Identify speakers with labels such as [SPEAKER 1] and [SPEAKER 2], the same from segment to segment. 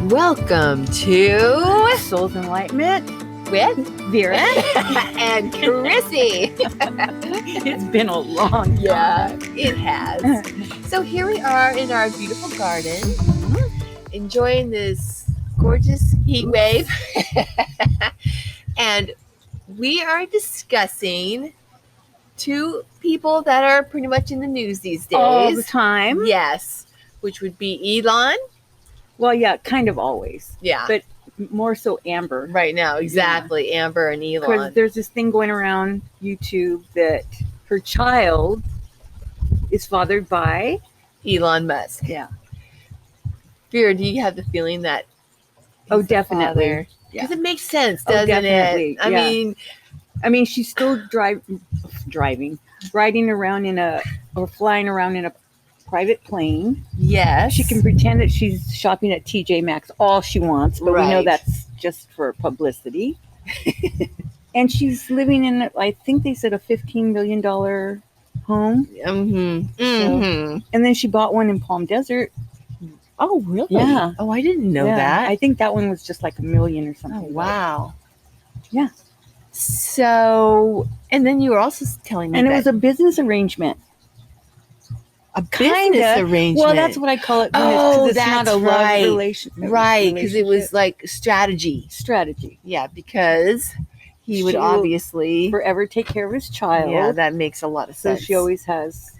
[SPEAKER 1] Welcome to
[SPEAKER 2] Soul's Enlightenment
[SPEAKER 1] with
[SPEAKER 2] Vera.
[SPEAKER 1] and Chrissy.
[SPEAKER 2] It's been a long time.
[SPEAKER 1] It has. So here we are in our beautiful garden, enjoying this gorgeous heat wave. And we are discussing two people that are pretty much in the news these days.
[SPEAKER 2] All the time.
[SPEAKER 1] Yes. Which would be Elon.
[SPEAKER 2] Well, yeah, kind of always.
[SPEAKER 1] Yeah.
[SPEAKER 2] But more so Amber.
[SPEAKER 1] Right now, exactly. Yeah. Amber and Elon.
[SPEAKER 2] Because there's this thing going around YouTube that her child is fathered by
[SPEAKER 1] Elon Musk.
[SPEAKER 2] Yeah.
[SPEAKER 1] Vera, do you have the feeling that
[SPEAKER 2] definitely.
[SPEAKER 1] Because it makes sense, doesn't it?
[SPEAKER 2] I mean, she's still riding around or flying around in a private plane.
[SPEAKER 1] Yes.
[SPEAKER 2] She can pretend that she's shopping at TJ Maxx all she wants, but we know that's just for publicity. And she's living in, I think they said, a $15 million home. So, and then she bought one in Palm Desert.
[SPEAKER 1] Oh, really?
[SPEAKER 2] Yeah.
[SPEAKER 1] Oh, I didn't know that.
[SPEAKER 2] I think that one was just like $1 million or something.
[SPEAKER 1] Oh, wow.
[SPEAKER 2] Yeah.
[SPEAKER 1] So, and then you were also telling me
[SPEAKER 2] it was a business arrangement.
[SPEAKER 1] A business arrangement.
[SPEAKER 2] Well, that's what I call it. It's not a love relationship.
[SPEAKER 1] Right, because it was like strategy. Yeah, because he would obviously
[SPEAKER 2] forever take care of his child.
[SPEAKER 1] Yeah, that makes a lot of sense.
[SPEAKER 2] So she always has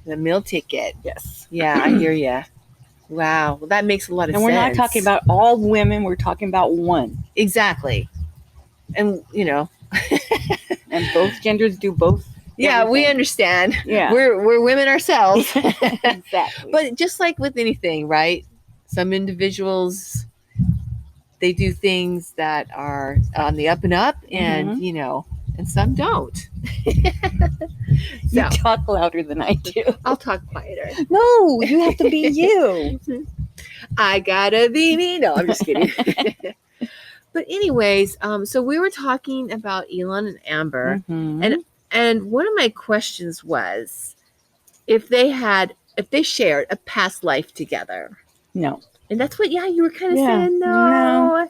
[SPEAKER 1] the meal ticket.
[SPEAKER 2] Yes.
[SPEAKER 1] Yeah, I hear you. Wow, well, that makes a lot of sense.
[SPEAKER 2] And we're not talking about all women. We're talking about one.
[SPEAKER 1] Exactly. And,
[SPEAKER 2] and both genders do both.
[SPEAKER 1] Yeah, everything. We understand.
[SPEAKER 2] Yeah.
[SPEAKER 1] We're women ourselves.
[SPEAKER 2] Exactly.
[SPEAKER 1] But just like with anything, right? Some individuals, they do things that are on the up and up, and, and some don't.
[SPEAKER 2] You talk louder than I do.
[SPEAKER 1] I'll talk quieter.
[SPEAKER 2] No, you have to be you.
[SPEAKER 1] I gotta be me. No, I'm just kidding. But anyways, so we were talking about Elon and Amber, and one of my questions was if they shared a past life together.
[SPEAKER 2] No.
[SPEAKER 1] And that's what, you were kind of saying, no,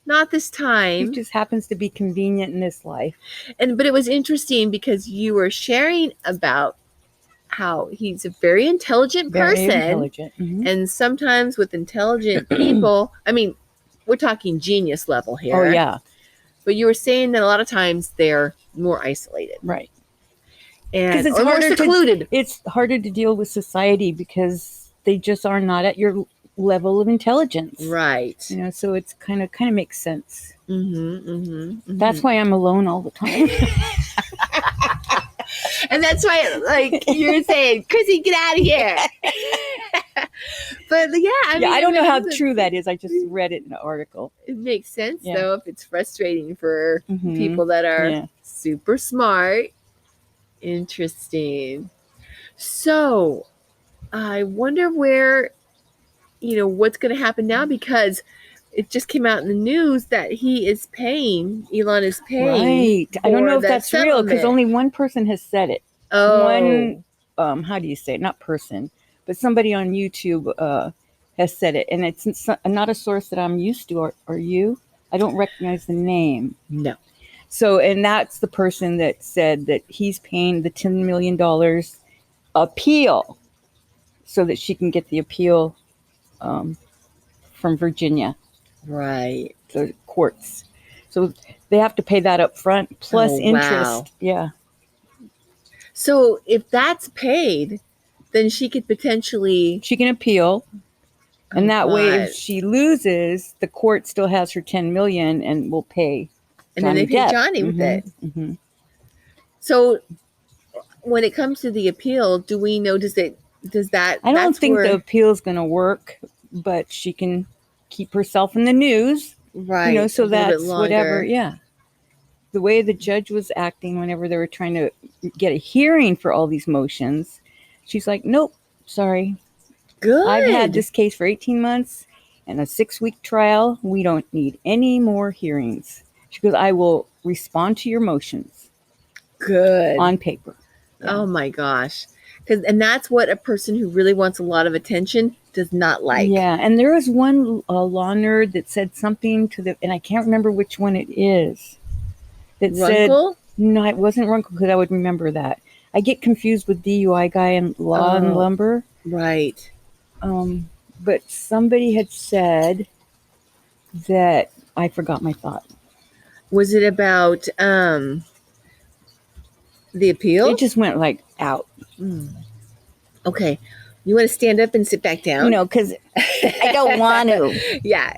[SPEAKER 1] not this time.
[SPEAKER 2] It just happens to be convenient in this life.
[SPEAKER 1] But it was interesting because you were sharing about how he's a very intelligent person.
[SPEAKER 2] Very intelligent. Mm-hmm.
[SPEAKER 1] And sometimes with intelligent people, I mean, we're talking genius level here.
[SPEAKER 2] Oh, yeah.
[SPEAKER 1] But you were saying that a lot of times they're more isolated.
[SPEAKER 2] Right.
[SPEAKER 1] And it's more secluded.
[SPEAKER 2] It's harder to deal with society because they just are not at your level of intelligence.
[SPEAKER 1] Right.
[SPEAKER 2] So it's kind of makes sense.
[SPEAKER 1] Mm-hmm.
[SPEAKER 2] That's why I'm alone all the time.
[SPEAKER 1] And that's why, like, you're saying, Chrissy, get out of here. But
[SPEAKER 2] I don't know how true that is. I just read it in an article.
[SPEAKER 1] It makes sense, though, if it's frustrating for people that are super smart. Interesting. So, I wonder where, what's going to happen now, because it just came out in the news that Elon is paying.
[SPEAKER 2] Right. I don't know if that's real because only one person has said it.
[SPEAKER 1] Oh.
[SPEAKER 2] One, how do you say it? Not person, but somebody on YouTube has said it. And it's not a source that I'm used to. Are you? I don't recognize the name.
[SPEAKER 1] No.
[SPEAKER 2] So, and that's the person that said that he's paying the $10 million appeal so that she can get the appeal from Virginia.
[SPEAKER 1] Right.
[SPEAKER 2] The courts. So they have to pay that up front plus interest.
[SPEAKER 1] Wow.
[SPEAKER 2] Yeah.
[SPEAKER 1] So if that's paid, then she could potentially...
[SPEAKER 2] She can appeal. And that way, if she loses, the court still has her $10 million and will pay
[SPEAKER 1] And then they pay Johnny with it.
[SPEAKER 2] Mm-hmm.
[SPEAKER 1] So when it comes to the appeal, do we know, does that...
[SPEAKER 2] I don't think the appeal is going to work, but she can keep herself in the news.
[SPEAKER 1] Right.
[SPEAKER 2] So that's whatever. Yeah. The way the judge was acting whenever they were trying to get a hearing for all these motions, she's like, nope, sorry.
[SPEAKER 1] Good.
[SPEAKER 2] I've had this case for 18 months and a 6-week trial. We don't need any more hearings. She goes, I will respond to your motions.
[SPEAKER 1] Good.
[SPEAKER 2] On paper.
[SPEAKER 1] Yeah. Oh my gosh. And that's what a person who really wants a lot of attention does not like.
[SPEAKER 2] Yeah, and there was one law nerd that said something and I can't remember which one it is. That
[SPEAKER 1] Runkle?
[SPEAKER 2] said, no, it wasn't Runkle because I would remember that. I get confused with DUI guy and Law and Lumber.
[SPEAKER 1] Right.
[SPEAKER 2] But somebody had said that I forgot my thought.
[SPEAKER 1] Was it about the appeal?
[SPEAKER 2] It just went like out.
[SPEAKER 1] Okay. You want to stand up and sit back down?
[SPEAKER 2] No, because I don't want to.
[SPEAKER 1] Yeah.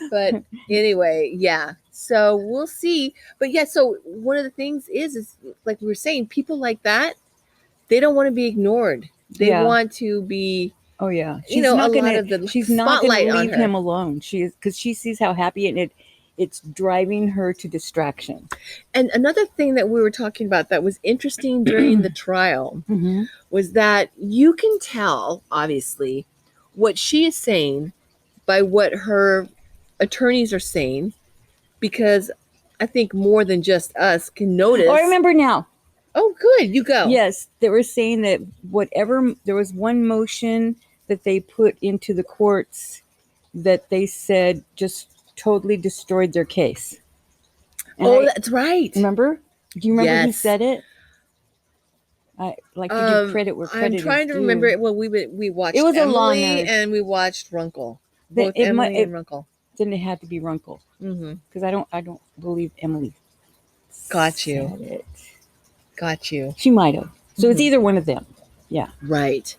[SPEAKER 1] But anyway, yeah. So we'll see. But yeah, so one of the things is like we were saying, people like that, they don't want to be ignored. They want to be.
[SPEAKER 2] Oh yeah,
[SPEAKER 1] she's not going to
[SPEAKER 2] leave him alone. She is, because she sees how happy and it's driving her to distraction.
[SPEAKER 1] And another thing that we were talking about that was interesting during the trial was that you can tell, obviously, what she is saying by what her attorneys are saying, because I think more than just us can notice.
[SPEAKER 2] Oh, I remember now.
[SPEAKER 1] Oh, good. You go.
[SPEAKER 2] Yes, they were saying that there was one motion that they put into the courts that they said just totally destroyed their case. And
[SPEAKER 1] that's right.
[SPEAKER 2] Remember? Do you remember who
[SPEAKER 1] Yes.
[SPEAKER 2] said it? I like to give credit where credit is due.
[SPEAKER 1] I'm trying to remember it. Well, we watched
[SPEAKER 2] It was a long
[SPEAKER 1] Emily
[SPEAKER 2] nerd.
[SPEAKER 1] and we watched Runkle.
[SPEAKER 2] Then
[SPEAKER 1] Both Emily and Runkle.
[SPEAKER 2] Then it had to be Runkle. Because I don't believe Emily.
[SPEAKER 1] Got you.
[SPEAKER 2] Said it.
[SPEAKER 1] Got you.
[SPEAKER 2] She might have. So it's either one of them. Yeah.
[SPEAKER 1] Right.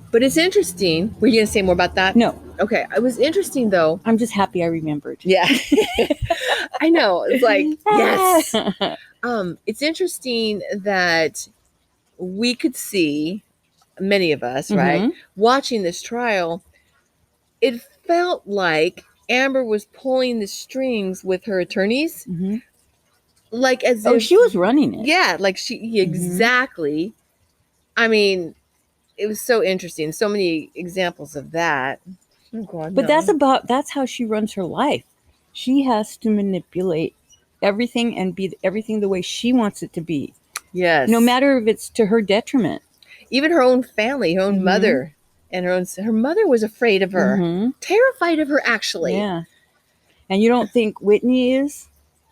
[SPEAKER 1] But it's interesting. Were you going to say more about that?
[SPEAKER 2] No.
[SPEAKER 1] Okay. It was interesting, though.
[SPEAKER 2] I'm just happy I remembered.
[SPEAKER 1] Yeah. I know. It's like, yes. It's interesting that we could see, many of us, right, watching this trial, it felt like Amber was pulling the strings with her attorneys. Like as if
[SPEAKER 2] she was running it.
[SPEAKER 1] Yeah, like she exactly. I mean, it was so interesting. So many examples of that. Oh God,
[SPEAKER 2] but that's how she runs her life. She has to manipulate everything and be everything the way she wants it to be.
[SPEAKER 1] Yes.
[SPEAKER 2] No matter if it's to her detriment.
[SPEAKER 1] Even her own family, her own mother, and her mother was afraid of her, terrified of her, actually.
[SPEAKER 2] Yeah. And you don't think Whitney is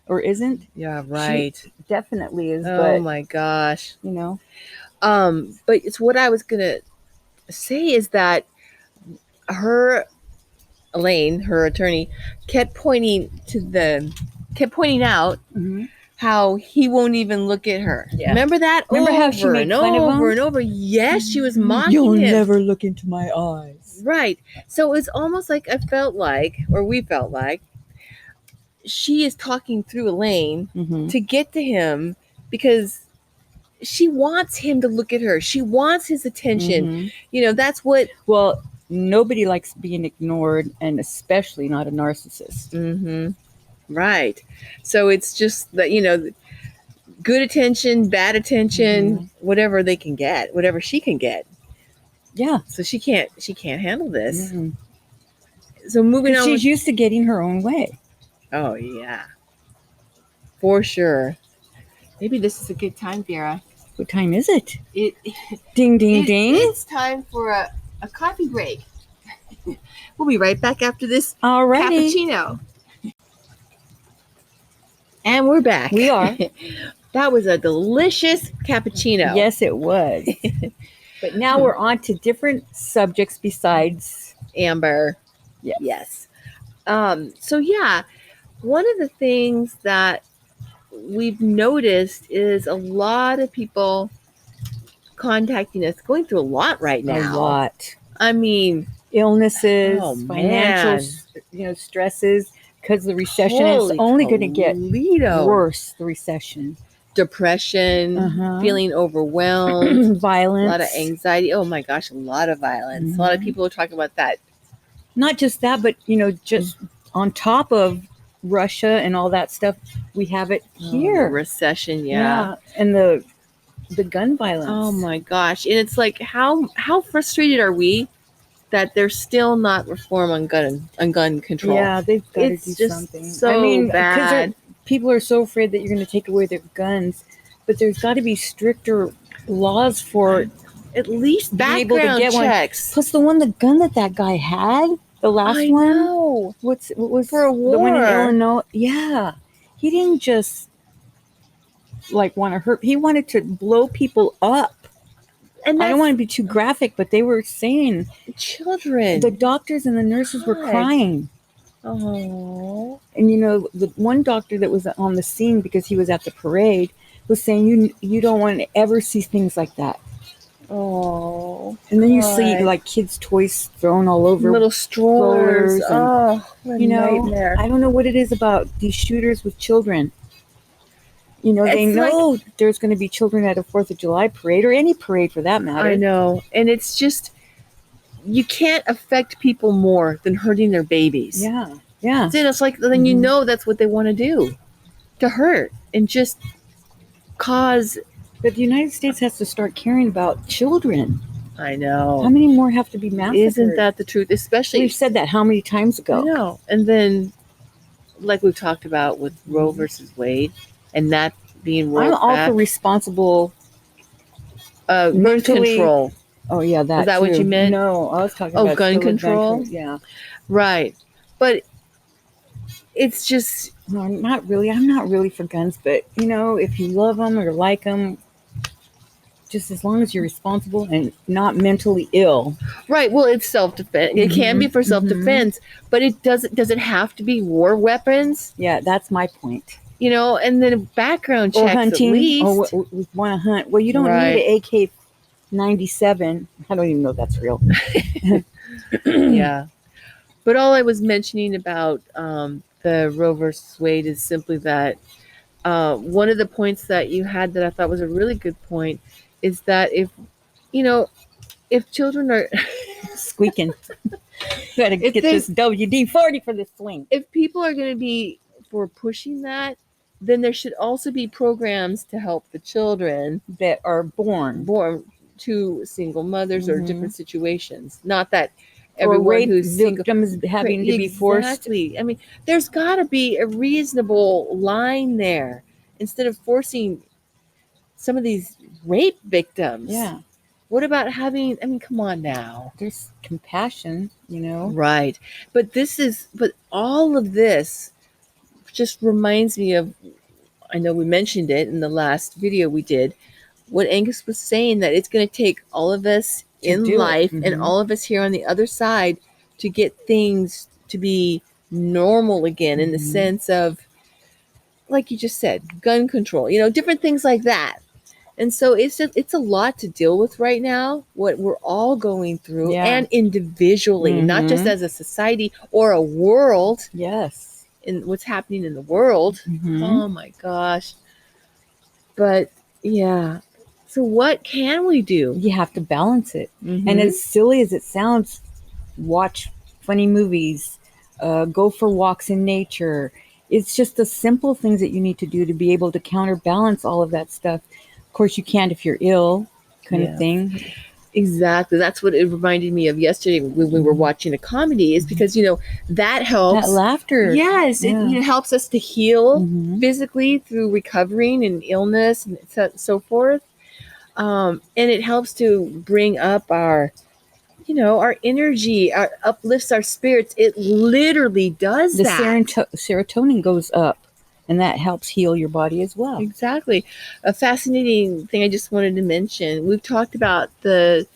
[SPEAKER 2] or isn't?
[SPEAKER 1] Yeah, right.
[SPEAKER 2] She definitely is.
[SPEAKER 1] Oh my gosh.
[SPEAKER 2] You know.
[SPEAKER 1] But it's what I was gonna say is that Elaine, her attorney, kept pointing out how he won't even look at her. Yeah. Remember that?
[SPEAKER 2] Remember how she made fun of him?
[SPEAKER 1] Over and over. Yes, she was mocking
[SPEAKER 2] You'll
[SPEAKER 1] him.
[SPEAKER 2] never look into my eyes.
[SPEAKER 1] Right. So it was almost like we felt like, she is talking through Elaine to get to him because she wants him to look at her. She wants his attention. You know, that's what...
[SPEAKER 2] Well, nobody likes being ignored, and especially not a narcissist.
[SPEAKER 1] Right. So it's just that, you know, good attention, bad attention, whatever they can get, whatever she can get.
[SPEAKER 2] Yeah.
[SPEAKER 1] So she can't handle this. So moving on.
[SPEAKER 2] She's used to getting her own way.
[SPEAKER 1] Oh, yeah. For sure. Maybe this is a good time, Vera.
[SPEAKER 2] What time is it? Ding, ding, ding.
[SPEAKER 1] It's time for a coffee break. We'll be right back after this
[SPEAKER 2] Alrighty.
[SPEAKER 1] cappuccino. And we're back.
[SPEAKER 2] We are.
[SPEAKER 1] That was a delicious cappuccino.
[SPEAKER 2] Yes, it was. But now we're on to different subjects besides
[SPEAKER 1] Amber. Yes. So yeah, one of the things that we've noticed is a lot of people contacting us, going through a lot right now.
[SPEAKER 2] A lot.
[SPEAKER 1] I mean,
[SPEAKER 2] illnesses, financial, stresses because of the recession. It's only going to get worse. The recession,
[SPEAKER 1] depression, feeling overwhelmed,
[SPEAKER 2] violence,
[SPEAKER 1] a lot of anxiety. Oh my gosh, a lot of violence. A lot of people are talking about that.
[SPEAKER 2] Not just that, but just on top of Russia and all that stuff, we have it here.
[SPEAKER 1] Recession,
[SPEAKER 2] and the gun violence.
[SPEAKER 1] Oh my gosh. And it's like how frustrated are we that there's still not reform on gun control?
[SPEAKER 2] Yeah, they've got to do something.
[SPEAKER 1] So bad.
[SPEAKER 2] People are so afraid that you're going to take away their guns, but there's got to be stricter laws for
[SPEAKER 1] at least
[SPEAKER 2] being able to
[SPEAKER 1] background
[SPEAKER 2] get one.
[SPEAKER 1] checks.
[SPEAKER 2] Plus the gun that guy had, the last
[SPEAKER 1] I
[SPEAKER 2] one.
[SPEAKER 1] know.
[SPEAKER 2] What was
[SPEAKER 1] For a
[SPEAKER 2] the one in
[SPEAKER 1] war.
[SPEAKER 2] Illinois? Yeah, he didn't just like want to hurt. He wanted to blow people up.
[SPEAKER 1] And
[SPEAKER 2] I don't want to be too graphic, but they were saying
[SPEAKER 1] children.
[SPEAKER 2] the doctors and the nurses were crying.
[SPEAKER 1] Oh.
[SPEAKER 2] And the one doctor that was on the scene because he was at the parade was saying you don't want to ever see things like that.
[SPEAKER 1] Oh.
[SPEAKER 2] And then you see like kids' toys thrown all over,
[SPEAKER 1] little strollers.
[SPEAKER 2] And,
[SPEAKER 1] what a nightmare.
[SPEAKER 2] I don't know what it is about these shooters with children. They
[SPEAKER 1] It's
[SPEAKER 2] know there's going to be children at a 4th of July parade or any parade for that matter.
[SPEAKER 1] I know. And it's just, you can't affect people more than hurting their babies.
[SPEAKER 2] Yeah. Yeah.
[SPEAKER 1] It's like, then you know that's what they want to do. To hurt and just cause.
[SPEAKER 2] But the United States has to start caring about children.
[SPEAKER 1] I know.
[SPEAKER 2] How many more have to be massacred?
[SPEAKER 1] Isn't that the truth? Especially.
[SPEAKER 2] We've said that how many times ago?
[SPEAKER 1] I know. And then, like we've talked about with Roe versus Wade, and that being rolled
[SPEAKER 2] I'm all
[SPEAKER 1] back.
[SPEAKER 2] for responsible
[SPEAKER 1] birth control.
[SPEAKER 2] Oh yeah,
[SPEAKER 1] Is that what you meant?
[SPEAKER 2] No, I was talking about
[SPEAKER 1] gun control.
[SPEAKER 2] Yeah,
[SPEAKER 1] right. But it's just
[SPEAKER 2] no, not really. I'm not really for guns, but if you love them or like them, just as long as you're responsible and not mentally ill.
[SPEAKER 1] Right. Well, it's self-defense. It can be for self-defense, but it doesn't. Does it have to be war weapons?
[SPEAKER 2] Yeah, that's my point.
[SPEAKER 1] And then background checks
[SPEAKER 2] or hunting,
[SPEAKER 1] at least.
[SPEAKER 2] Or we want to hunt. Well, you don't need an AK-97. I don't even know if that's real.
[SPEAKER 1] Yeah. But all I was mentioning about the Roe versus Wade is simply that one of the points that you had that I thought was a really good point is that if children are
[SPEAKER 2] squeaking, gotta get this WD-40 for this swing.
[SPEAKER 1] If people are going to be for pushing that, then there should also be programs to help the children
[SPEAKER 2] that are born
[SPEAKER 1] to single mothers or different situations. Not that
[SPEAKER 2] everyone rape who's victims having to be forced.
[SPEAKER 1] Exactly. I mean, there's got to be a reasonable line there instead of forcing some of these rape victims.
[SPEAKER 2] Yeah.
[SPEAKER 1] What about having? I mean, come on now.
[SPEAKER 2] There's compassion,
[SPEAKER 1] Right. But all of this just reminds me of, I know we mentioned it in the last video we did, what Angus was saying, that it's going to take all of us in life and all of us here on the other side to get things to be normal again in the sense of, like you just said, gun control, different things like that. And so it's a lot to deal with right now, what we're all going through and individually, not just as a society or a world.
[SPEAKER 2] Yes.
[SPEAKER 1] In what's happening in the world. Oh my gosh. But yeah. So what can we do?
[SPEAKER 2] You have to balance it. And as silly as it sounds, watch funny movies, go for walks in nature. It's just the simple things that you need to do to be able to counterbalance all of that stuff. Of course, you can't if you're ill, kind of thing.
[SPEAKER 1] Exactly. That's what it reminded me of yesterday when we were watching a comedy, is because, that helps.
[SPEAKER 2] That laughter.
[SPEAKER 1] Yes. It helps us to heal physically through recovering and illness and so forth. And it helps to bring up our energy, uplifts our spirits. It literally does that.
[SPEAKER 2] The serotonin goes up. And that helps heal your body as well.
[SPEAKER 1] Exactly. A fascinating thing I just wanted to mention. We've talked about this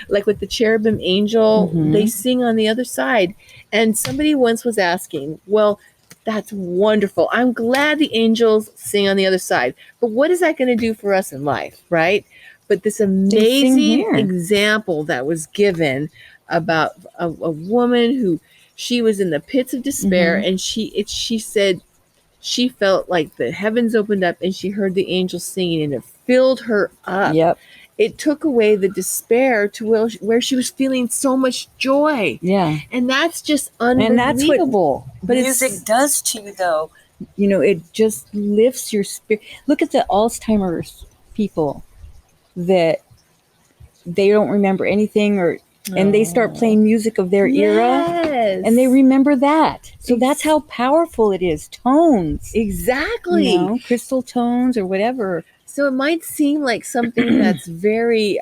[SPEAKER 1] like with the cherubim angel, they sing on the other side. And somebody once was asking, well, that's wonderful. I'm glad the angels sing on the other side. But what is that going to do for us in life, right? But this amazing example that was given about a woman who, she was in the pits of despair, and she said she felt like the heavens opened up and she heard the angels singing, and it filled her up.
[SPEAKER 2] Yep.
[SPEAKER 1] It took away the despair to where she was feeling so much joy.
[SPEAKER 2] Yeah.
[SPEAKER 1] And that's just unbelievable.
[SPEAKER 2] And that's what music does to you, though. It just lifts your spirit. Look at the Alzheimer's people that they don't remember anything and they start playing music of their era, and they remember that. So that's how powerful it is. Tones.
[SPEAKER 1] Exactly.
[SPEAKER 2] Crystal tones or whatever.
[SPEAKER 1] So it might seem like something that's very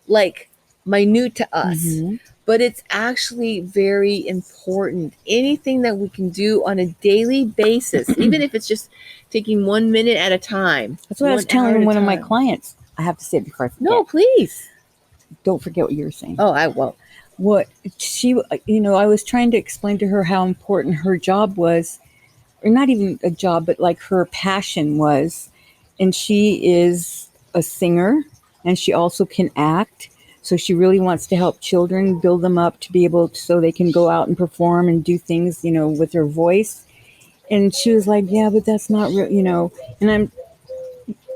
[SPEAKER 1] like minute to us,
[SPEAKER 2] Mhm.
[SPEAKER 1] but it's actually very important. Anything that we can do on a daily basis, even if it's just taking 1 minute at a time.
[SPEAKER 2] That's what I was
[SPEAKER 1] 1 hour at
[SPEAKER 2] telling
[SPEAKER 1] a
[SPEAKER 2] one of my
[SPEAKER 1] time.
[SPEAKER 2] clients. I have to say it before I forget.
[SPEAKER 1] No, please.
[SPEAKER 2] Don't forget what you were saying.
[SPEAKER 1] Oh, I won't.
[SPEAKER 2] What she, I was trying to explain to her how important her job was, or not even a job, but like her passion was. And she is a singer, and she also can act. So she really wants to help children, build them up to be able to, so they can go out and perform and do things, with their voice. And she was like, yeah, but that's not real. And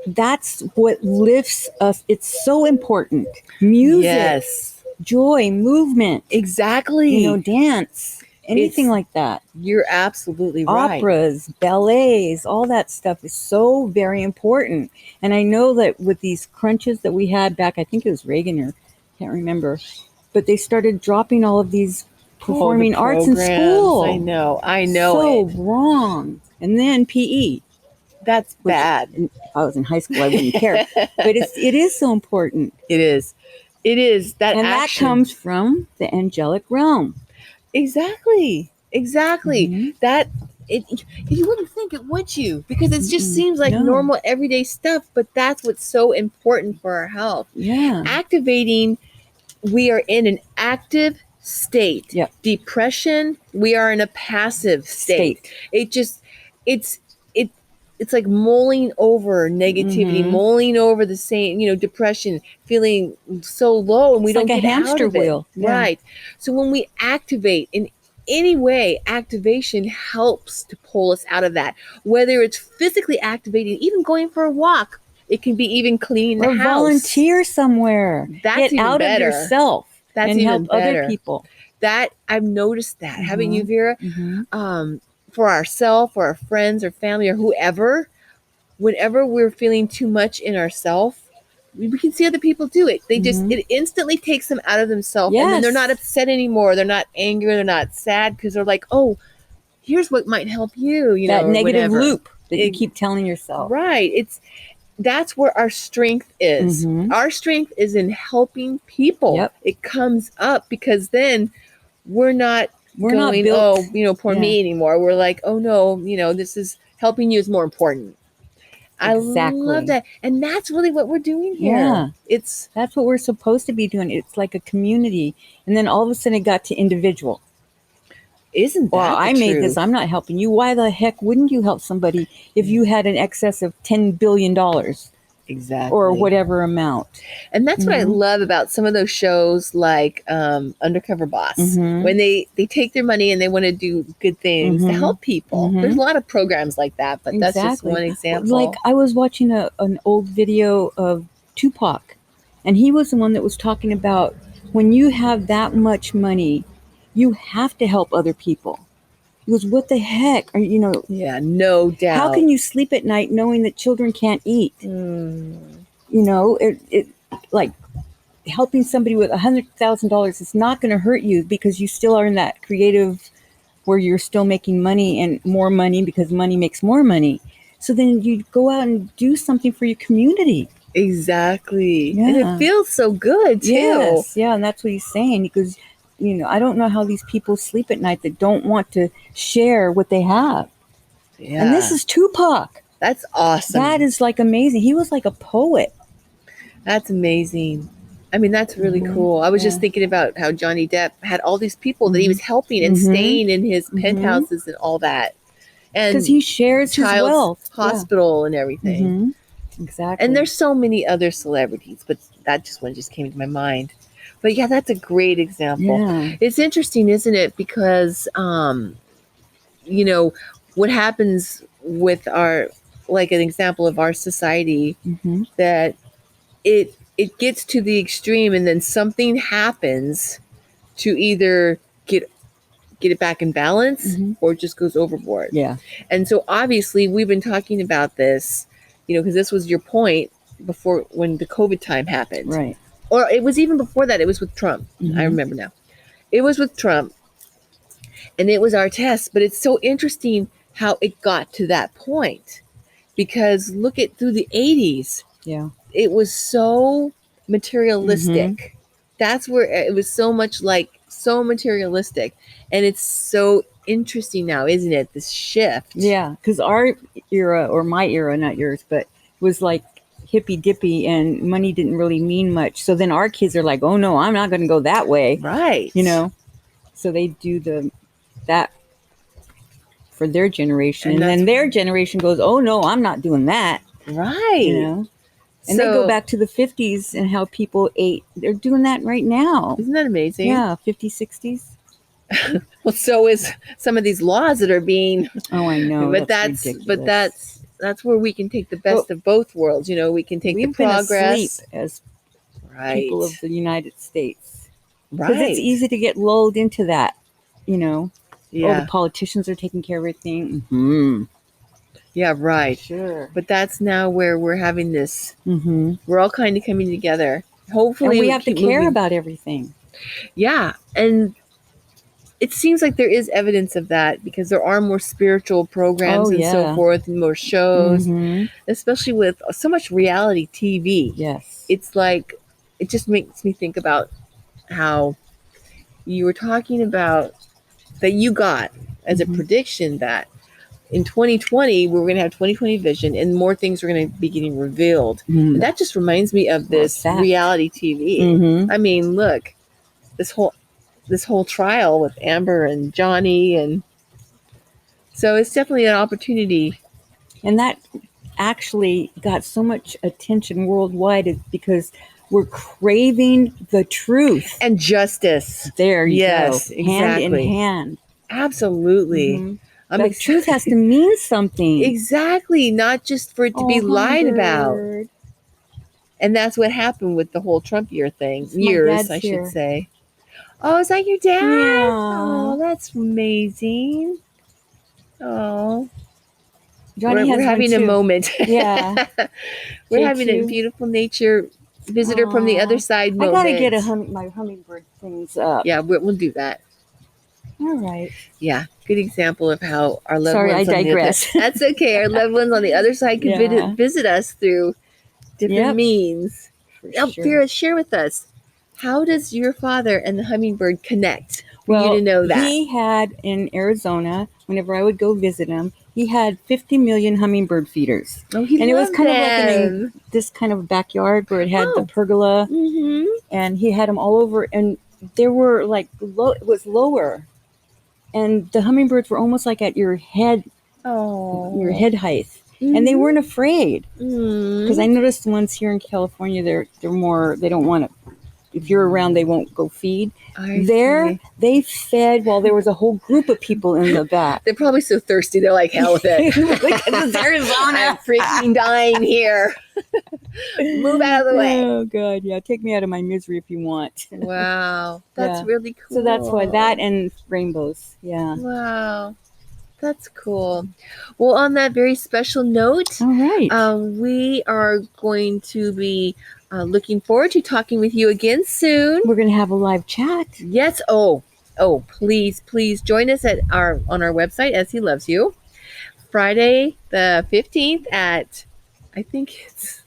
[SPEAKER 2] that's what lifts us. It's so important. Music,
[SPEAKER 1] Yes,
[SPEAKER 2] joy, movement,
[SPEAKER 1] exactly.
[SPEAKER 2] Dance, anything
[SPEAKER 1] It's-
[SPEAKER 2] like that.
[SPEAKER 1] You're absolutely right.
[SPEAKER 2] Operas, ballets, all that stuff is so very important. And I know that with these crunches that we had back, I think it was Reagan, or can't remember, but they started dropping all of these performing arts in school.
[SPEAKER 1] I know
[SPEAKER 2] So
[SPEAKER 1] it.
[SPEAKER 2] wrong. And then PE.
[SPEAKER 1] That's
[SPEAKER 2] Which,
[SPEAKER 1] bad.
[SPEAKER 2] if I was in high school, I wouldn't care. But it is so important.
[SPEAKER 1] It is. It is that
[SPEAKER 2] And
[SPEAKER 1] action.
[SPEAKER 2] that comes from the angelic realm.
[SPEAKER 1] Exactly.
[SPEAKER 2] Mhm.
[SPEAKER 1] That you wouldn't think it, would you? Because it just seems like
[SPEAKER 2] No.
[SPEAKER 1] normal everyday stuff, but that's what's so important for our health.
[SPEAKER 2] Yeah.
[SPEAKER 1] Activating, we are in an active state.
[SPEAKER 2] Yep.
[SPEAKER 1] Depression, we are in a passive state. It's like mulling over negativity,
[SPEAKER 2] Mhm.
[SPEAKER 1] mulling over the same, depression, feeling so low, and we
[SPEAKER 2] It's
[SPEAKER 1] don't
[SPEAKER 2] like a
[SPEAKER 1] get
[SPEAKER 2] hamster
[SPEAKER 1] out of it.
[SPEAKER 2] wheel. Yeah.
[SPEAKER 1] Right. So when we activate in any way, activation helps to pull us out of that. Whether it's physically activating, even going for a walk, it can be even cleaning the
[SPEAKER 2] Or
[SPEAKER 1] house.
[SPEAKER 2] volunteer somewhere.
[SPEAKER 1] That's
[SPEAKER 2] Get
[SPEAKER 1] even
[SPEAKER 2] out
[SPEAKER 1] better.
[SPEAKER 2] of yourself
[SPEAKER 1] That's
[SPEAKER 2] and
[SPEAKER 1] even
[SPEAKER 2] help
[SPEAKER 1] better.
[SPEAKER 2] other people.
[SPEAKER 1] That I've noticed that. Haven't you, Vera?
[SPEAKER 2] Mhm.
[SPEAKER 1] For ourselves, for our friends or family or whoever, whenever we're feeling too much in ourselves, we can see other people do it. They just, it instantly takes them out of themselves.
[SPEAKER 2] Yes.
[SPEAKER 1] And then they're not upset anymore. They're not angry. They're not sad, because they're like, oh, here's what might help you,
[SPEAKER 2] that
[SPEAKER 1] or
[SPEAKER 2] negative
[SPEAKER 1] whatever.
[SPEAKER 2] loop that you keep telling yourself.
[SPEAKER 1] Right. That's where our strength is.
[SPEAKER 2] Mhm.
[SPEAKER 1] Our strength is in helping people.
[SPEAKER 2] Yep.
[SPEAKER 1] It comes up because then we're not
[SPEAKER 2] We're
[SPEAKER 1] going,
[SPEAKER 2] not built.
[SPEAKER 1] poor
[SPEAKER 2] Yeah.
[SPEAKER 1] me anymore. We're like, oh no, this is helping you is more important. I
[SPEAKER 2] Exactly.
[SPEAKER 1] love that. And that's really what we're doing here.
[SPEAKER 2] Yeah.
[SPEAKER 1] It's
[SPEAKER 2] That's what we're supposed to be doing. It's like a community. And then all of a sudden it got to individual.
[SPEAKER 1] Isn't that
[SPEAKER 2] Well,
[SPEAKER 1] the
[SPEAKER 2] I made
[SPEAKER 1] truth?
[SPEAKER 2] this. I'm not helping you. Why the heck wouldn't you help somebody if you had an excess of $10 billion?
[SPEAKER 1] Exactly.
[SPEAKER 2] Or whatever amount.
[SPEAKER 1] And that's what I love about some of those shows like Undercover Boss. When they take their money and they want to do good things to help people. There's a lot of programs like that, but that's just one example.
[SPEAKER 2] Like I was watching an old video of Tupac, and he was the one that was talking about when you have that much money, you have to help other people. He goes, what the heck?
[SPEAKER 1] Yeah, no doubt.
[SPEAKER 2] How can you sleep at night knowing that children can't eat? It like helping somebody with $100,000 is not going to hurt you, because you still are in that creative where you're still making money and more money, because money makes more money. So then you go out and do something for your community.
[SPEAKER 1] Exactly.
[SPEAKER 2] Yeah.
[SPEAKER 1] And it feels so good too.
[SPEAKER 2] Yes, yeah, and that's what he's saying, because I don't know how these people sleep at night that don't want to share what they have.
[SPEAKER 1] Yeah.
[SPEAKER 2] And this is Tupac.
[SPEAKER 1] That's awesome.
[SPEAKER 2] That is like amazing. He was like a poet.
[SPEAKER 1] That's amazing. I mean, that's really cool. I was just thinking about how Johnny Depp had all these people that he was helping and staying in his penthouses and all that. And
[SPEAKER 2] because he shares his wealth.
[SPEAKER 1] Hospital and everything.
[SPEAKER 2] Exactly.
[SPEAKER 1] And there's so many other celebrities, but that one just came to my mind. But yeah, that's a great example.
[SPEAKER 2] Yeah.
[SPEAKER 1] It's interesting, isn't it? Because, what happens with like an example of our society, that it gets to the extreme, and then something happens to either get it back in balance or it just goes overboard.
[SPEAKER 2] Yeah.
[SPEAKER 1] And so obviously we've been talking about this, because this was your point before, when the COVID time happened.
[SPEAKER 2] Right.
[SPEAKER 1] Or it was even before that. It was with Trump. I remember now. It was with Trump, and it was our test. But it's so interesting how it got to that point, because look at through the 80s.
[SPEAKER 2] Yeah.
[SPEAKER 1] It was so materialistic. That's where it was so materialistic. And it's so interesting now, isn't it? This shift.
[SPEAKER 2] Yeah, because our era, or my era, not yours, but was like hippy dippy, and money didn't really mean much. So then our kids are like, "Oh no, I'm not going to go that way."
[SPEAKER 1] Right.
[SPEAKER 2] So they do that for their generation, and then their generation goes, "Oh no, I'm not doing that."
[SPEAKER 1] Right.
[SPEAKER 2] And they go back to the 50s and how people ate. They're doing that right now.
[SPEAKER 1] Isn't that amazing?
[SPEAKER 2] Yeah, 50s, 60s.
[SPEAKER 1] Well, so is some of these laws that are being.
[SPEAKER 2] Oh, I know.
[SPEAKER 1] But that's where we can take the best of both worlds. We can take the progress.
[SPEAKER 2] We've been asleep as people of the United States. Because it's easy to get lulled into that. Yeah. Oh, the politicians are taking care of everything. Mm-hmm.
[SPEAKER 1] Yeah, right.
[SPEAKER 2] Sure.
[SPEAKER 1] But that's now where we're having this. Mm-hmm. We're all kind of coming together. Hopefully,
[SPEAKER 2] and we have to care about everything.
[SPEAKER 1] Yeah, and it seems like there is evidence of that because there are more spiritual programs and so forth, and more shows, especially with so much reality TV.
[SPEAKER 2] Yes.
[SPEAKER 1] It's like, it just makes me think about how you were talking about that you got as a prediction that in 2020, we're going to have 2020 vision and more things are going to be getting revealed. And that just reminds me of this reality TV. I mean, look, this whole trial with Amber and Johnny. And so it's definitely an opportunity.
[SPEAKER 2] And that actually got so much attention worldwide because we're craving the truth.
[SPEAKER 1] And justice.
[SPEAKER 2] There you go.
[SPEAKER 1] Exactly.
[SPEAKER 2] Hand in hand.
[SPEAKER 1] Absolutely.
[SPEAKER 2] The truth has to mean something.
[SPEAKER 1] Exactly. Not just for it to be lied about. And that's what happened with the whole Trump thing. Years, I should say. Oh, is that your dad?
[SPEAKER 2] Yeah.
[SPEAKER 1] Oh, that's amazing. Oh.
[SPEAKER 2] Johnny
[SPEAKER 1] we're having a moment.
[SPEAKER 2] Yeah.
[SPEAKER 1] We're having a beautiful nature visitor from the other side moment.
[SPEAKER 2] I got to get my hummingbird things up.
[SPEAKER 1] Yeah, we'll do that.
[SPEAKER 2] All right.
[SPEAKER 1] Yeah, good example of how our loved
[SPEAKER 2] ones.
[SPEAKER 1] Sorry, I digress. That's okay. Our loved ones on the other side can visit us through different means. Now, Vera, share with us, how does your father and the hummingbird connect?
[SPEAKER 2] Well,
[SPEAKER 1] you to know that
[SPEAKER 2] he had in Arizona, whenever I would go visit him, he had 50 million hummingbird feeders.
[SPEAKER 1] Oh, he
[SPEAKER 2] and
[SPEAKER 1] loved
[SPEAKER 2] it was kind
[SPEAKER 1] them.
[SPEAKER 2] of like this kind of backyard where it had the pergola, and he had them all over, and they were like it was lower, and the hummingbirds were almost like at your head, your head height, and they weren't afraid. Because I noticed the ones here in California, they're more, they don't want to. If you're around, they won't go feed. They fed while there was a whole group of people in the back.
[SPEAKER 1] They're probably so thirsty. They're like, hell with it.
[SPEAKER 2] Because it's Arizona.
[SPEAKER 1] I'm freaking dying here. Move out of the way.
[SPEAKER 2] Oh, God. Yeah. Take me out of my misery if you want.
[SPEAKER 1] Wow. That's really cool.
[SPEAKER 2] So that's why that and rainbows. Yeah.
[SPEAKER 1] Wow. That's cool. Well, on that very special note,
[SPEAKER 2] all right.
[SPEAKER 1] We are going to be looking forward to talking with you again soon.
[SPEAKER 2] We're going to have a live chat.
[SPEAKER 1] Yes. Oh, please join us on our website, As He Loves You, Friday the 15th at, I think it's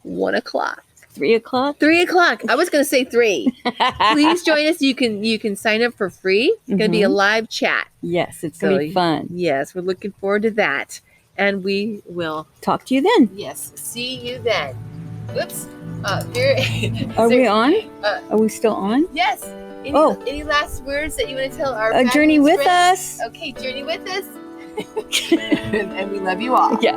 [SPEAKER 1] 1 o'clock.
[SPEAKER 2] 3 o'clock?
[SPEAKER 1] 3 o'clock. I was going to say 3. Please join us. You can sign up for free. It's going to be a live chat.
[SPEAKER 2] Yes, it's going to be fun.
[SPEAKER 1] Yes, we're looking forward to that. And we will
[SPEAKER 2] talk to you then.
[SPEAKER 1] Yes, see you then. Whoops.
[SPEAKER 2] Are we on? Are we still on?
[SPEAKER 1] Yes. Any last words that you want to tell our
[SPEAKER 2] journey with
[SPEAKER 1] friends?
[SPEAKER 2] us?
[SPEAKER 1] Okay, journey with us. And we love you all.
[SPEAKER 2] Yeah.